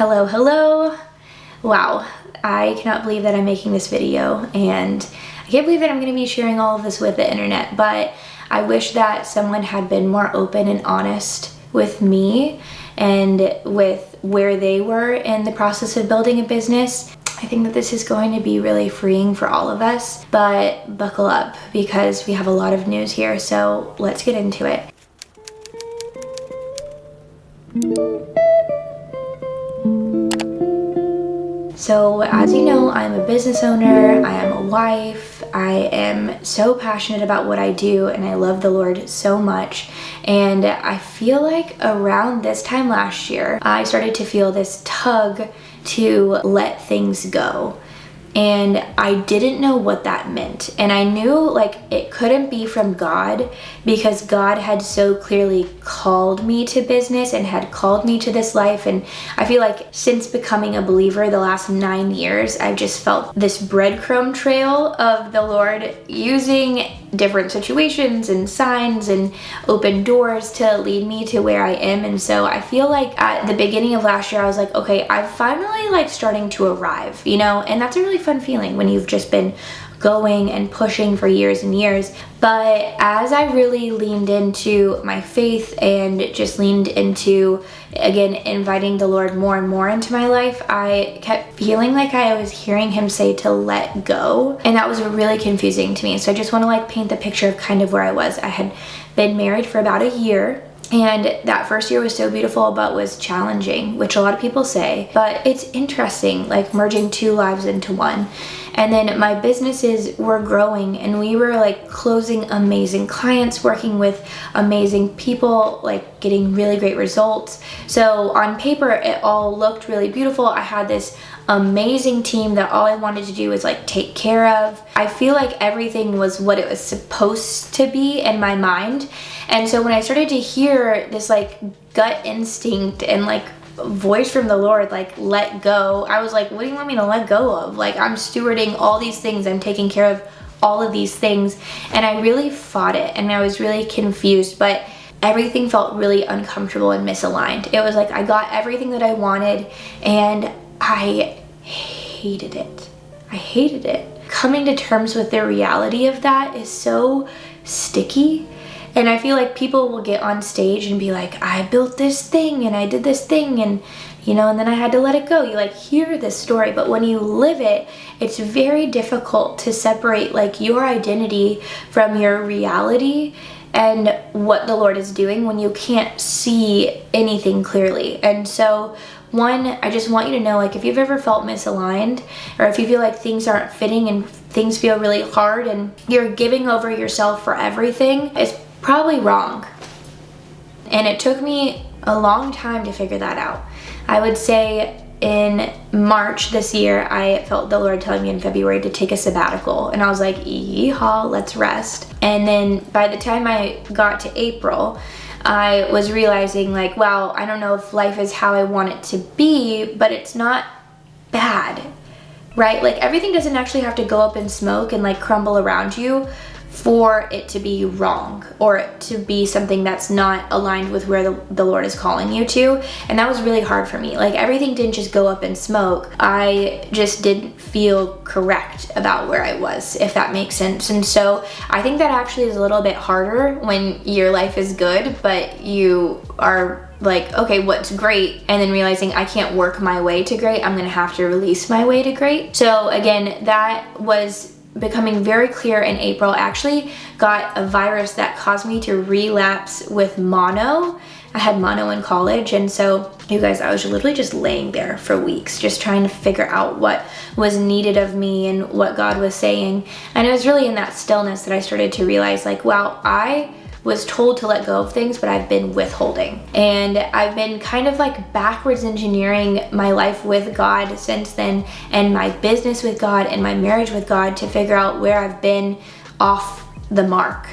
Hello, hello. Wow, I cannot believe that I'm making this video, and I can't believe that I'm going to be sharing all of this with the internet, but I wish that someone had been more open and honest with me and with where they were in the process of building a business. I think that this is going to be really freeing for all of us, but buckle up because we have a lot of news here, so let's get into it. So as you know, I'm a business owner, I am a wife, I am so passionate about what I do, and I love the Lord so much. And I feel like around this time last year, I started to feel this tug to let things go. And I didn't know what that meant. And I knew like it couldn't be from God because God had so clearly called me to business and had called me to this life. And I feel like since becoming a believer the last 9 years, I've just felt this breadcrumb trail of the Lord using different situations and signs and open doors to lead me to where I am. And so I feel like at the beginning of last year, I was like, okay, I'm finally like starting to arrive, you know, and that's a really fun feeling when you've just been going and pushing for years and years. But as I really leaned into my faith and just leaned into, again, inviting the Lord more and more into my life, I kept feeling like I was hearing him say to let go. And that was really confusing to me. So I just want to like paint the picture of kind of where I was. I had been married for about a year. And that first year was so beautiful, but was challenging, which a lot of people say. But it's interesting, like merging two lives into one. And then my businesses were growing and we were like closing amazing clients, working with amazing people, like getting really great results. So on paper, it all looked really beautiful. I had this amazing team that all I wanted to do was like take care of. I feel like everything was what it was supposed to be in my mind. And so when I started to hear this like gut instinct and like voice from the Lord, like let go, I was like, what do you want me to let go of? Like I'm stewarding all these things, I'm taking care of all of these things. And I really fought it and I was really confused, but everything felt really uncomfortable and misaligned. It was like I got everything that I wanted and I hated it. I hated it. Coming to terms with the reality of that is so sticky. And I feel like people will get on stage and be like, I built this thing and I did this thing and, you know, and then I had to let it go. You like hear this story, but when you live it, it's very difficult to separate like your identity from your reality and what the Lord is doing when you can't see anything clearly. And so one, I just want you to know, like if you've ever felt misaligned or if you feel like things aren't fitting and things feel really hard and you're giving over yourself for everything, it's probably wrong. And it took me a long time to figure that out. I would say in March this year, I felt the Lord telling me in February to take a sabbatical. And I was like, yeehaw, let's rest. And then by the time I got to April, I was realizing like, wow, I don't know if life is how I want it to be, but it's not bad, right? Like everything doesn't actually have to go up in smoke and like crumble around you for it to be wrong or it to be something that's not aligned with where the Lord is calling you to. And that was really hard for me. Like everything didn't just go up in smoke. I just didn't feel correct about where I was, if that makes sense. And so I think that actually is a little bit harder when your life is good, but you are like, okay, what's great? And then realizing I can't work my way to great. I'm gonna have to release my way to great. So again, that was becoming very clear in April. I actually got a virus that caused me to relapse with mono. I had mono in college, and so you guys, I was literally just laying there for weeks just trying to figure out what was needed of me and what God was saying. And it was really in that stillness that I started to realize like, wow, I was told to let go of things, but I've been withholding. And I've been kind of like backwards engineering my life with God since then, and my business with God and my marriage with God to figure out where I've been off the mark.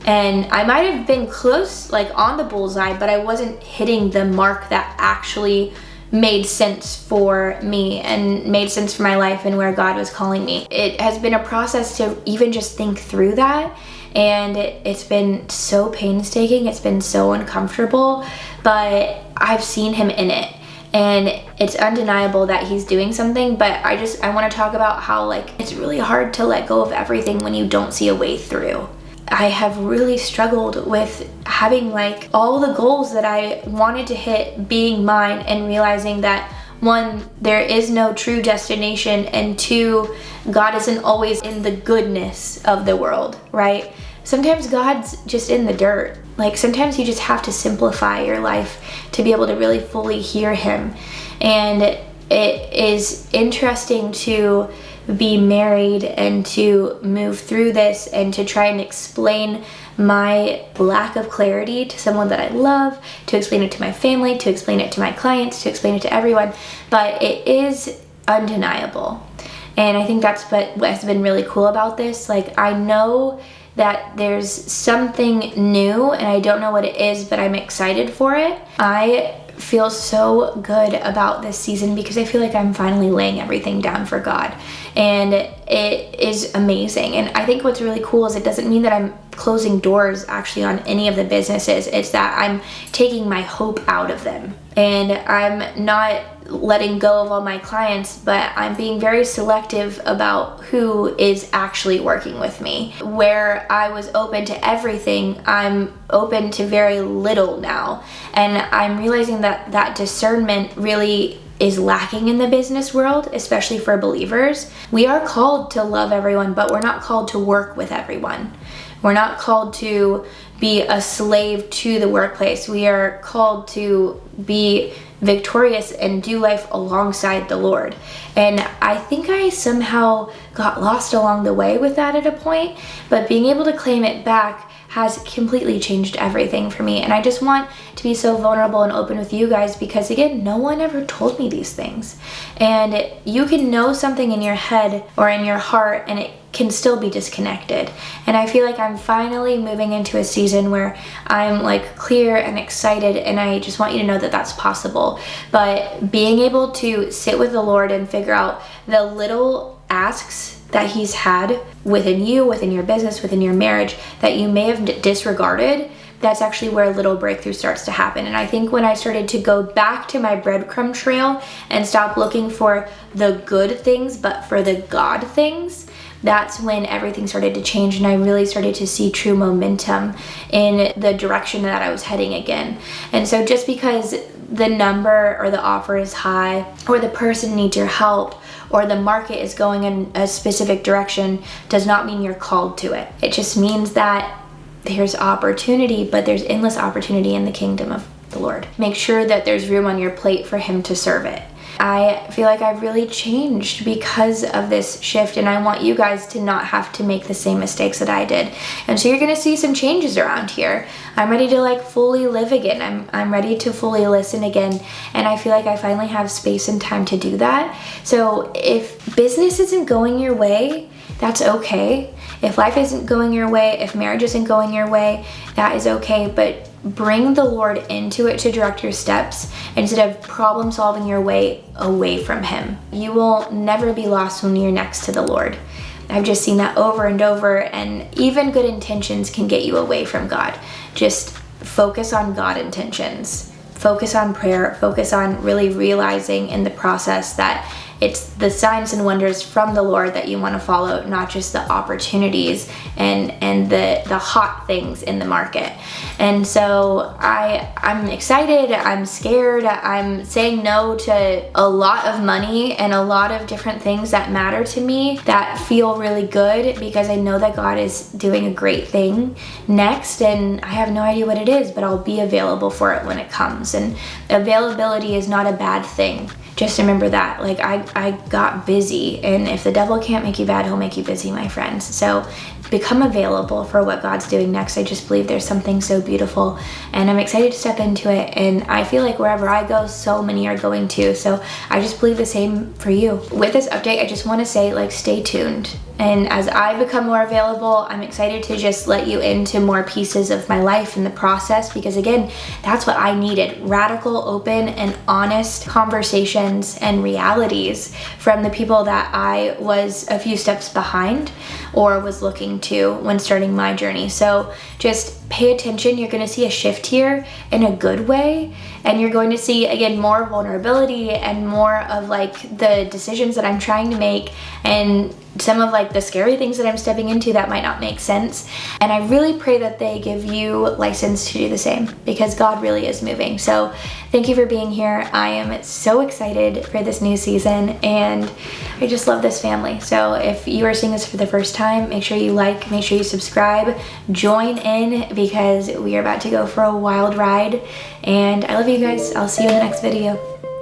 And I might have been close, like on the bullseye, but I wasn't hitting the mark that actually made sense for me and made sense for my life and where God was calling me. It has been a process to even just think through that. And it's been so painstaking, it's been so uncomfortable, but I've seen him in it. and it's undeniable that he's doing something. But I want to talk about how like it's really hard to let go of everything when you don't see a way through. I have really struggled with having like all the goals that I wanted to hit being mine, and realizing that one, there is no true destination, and two, God isn't always in the goodness of the world, right? Sometimes God's just in the dirt. Like sometimes you just have to simplify your life to be able to really fully hear him. And it is interesting to be married and to move through this and to try and explain my lack of clarity to someone that I love, to explain it to my family, to explain it to my clients, to explain it to everyone. But it is undeniable. And I think that's what has been really cool about this. Like I know that there's something new and I don't know what it is, but I'm excited for it. I feel so good about this season because I feel like I'm finally laying everything down for God, and it is amazing. And I think what's really cool is it doesn't mean that I'm closing doors actually on any of the businesses. It's that I'm taking my hope out of them, and I'm not letting go of all my clients, but I'm being very selective about who is actually working with me. Where I was open to everything, I'm open to very little now. And I'm realizing that that discernment really is lacking in the business world, especially for believers. We are called to love everyone, but we're not called to work with everyone. We're not called to be a slave to the workplace. We are called to be victorious and do life alongside the Lord. And I think I somehow got lost along the way with that at a point, but being able to claim it back has completely changed everything for me. And I just want to be so vulnerable and open with you guys because, again, no one ever told me these things. And you can know something in your head or in your heart and it can still be disconnected. And I feel like I'm finally moving into a season where I'm like clear and excited, and I just want you to know that that's possible. But being able to sit with the Lord and figure out the little asks that he's had within you, within your business, within your marriage that you may have disregarded, that's actually where a little breakthrough starts to happen. And I think when I started to go back to my breadcrumb trail and stop looking for the good things but for the God things, that's when everything started to change, and I really started to see true momentum in the direction that I was heading again. And so just because the number or the offer is high, or the person needs your help, or the market is going in a specific direction, does not mean you're called to it. It just means that there's opportunity, but there's endless opportunity in the kingdom of the Lord. Make sure that there's room on your plate for him to serve it. I feel like I've really changed because of this shift, and I want you guys to not have to make the same mistakes that I did. And so you're gonna see some changes around here. I'm ready to like fully live again. I'm ready to fully listen again, and I feel like I finally have space and time to do that. So if business isn't going your way, that's okay. If life isn't going your way, if marriage isn't going your way, that is okay. But bring the Lord into it to direct your steps instead of problem solving your way away from him. You will never be lost when you're next to the Lord. I've just seen that over and over, and even good intentions can get you away from God. Just focus on God intentions. Focus on prayer. Focus on really realizing in the process that it's the signs and wonders from the Lord that you want to follow, not just the opportunities and the hot things in the market. And so I'm excited, I'm scared, I'm saying no to a lot of money and a lot of different things that matter to me that feel really good, because I know that God is doing a great thing next, and I have no idea what it is, but I'll be available for it when it comes. And availability is not a bad thing. Just remember that. Like I got busy, and if the devil can't make you bad, he'll make you busy, my friends. So become available for what God's doing next. I just believe there's something so beautiful, and I'm excited to step into it. And I feel like wherever I go, so many are going to. So I just believe the same for you. With this update, I just want to say, like, stay tuned. And as I become more available, I'm excited to just let you into more pieces of my life and the process, because again, that's what I needed. Radical, open, and honest conversations and realities from the people that I was a few steps behind or was looking to when starting my journey. So just pay attention. You're going to see a shift here in a good way, and you're going to see, again, more vulnerability and more of like the decisions that I'm trying to make, and some of like the scary things that I'm stepping into that might not make sense. And I really pray that they give you license to do the same, because God really is moving. So thank you for being here. I am so excited for this new season, and I just love this family. So if you are seeing this for the first time, make sure you like, make sure you subscribe, join in, because we are about to go for a wild ride. And I love you guys. I'll see you in the next video.